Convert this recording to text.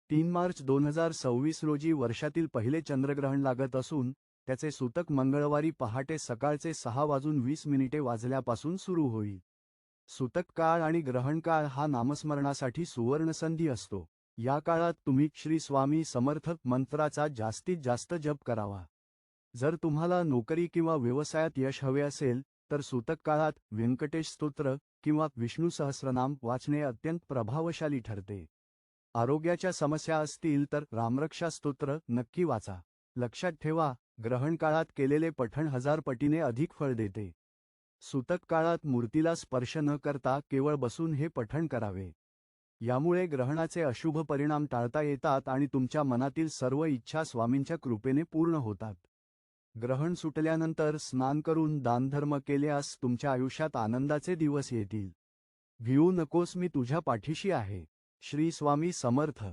3 मार्च 2026 रोजी वर्षातील पहिले चंद्रग्रहण लागत असून त्याचे सूतक मंगळवारी पहाटे सकाळचे 6:20 वाजल्यापासून सुरू होईल. सूतक काळ आणि ग्रहण काळ हा नामस्मरणासाठी सुवर्णसंधी असतो. या काळात तुम्ही श्री स्वामी समर्थ मंत्राचा जास्तीत जास्त जप करावा. जर तुम्हाला नोकरी किंवा व्यवसायात यश हवे असेल तर सूतक काळात व्यंकटेश स्तोत्र किंवा विष्णू सहस्रनाम वाचणे अत्यंत प्रभावशाली ठरते. आरोग्याच्या समस्या असतील तर रामरक्षा स्तोत्र नक्की वाचा. लक्षात ठेवा, ग्रहण काळात केलेले पठण 1000 पटीने अधिक फळ देते. सूतक काळात मूर्तीला स्पर्श न करता केवळ बसून हे पठण करावे. यामुळे ग्रहणाचे अशुभ परिणाम टाळता येतात आणि तुमच्या मनातील सर्व इच्छा स्वामींच्या कृपेने पूर्ण होतात. ग्रहण सुटल्यानंतर स्नान करून दानधर्म केल्यास तुमच्या आयुष्यात आनंदाचे दिवस येतील. भिवू नकोस, मी तुझ्या पाठीशी आहे. श्री स्वामी समर्थ.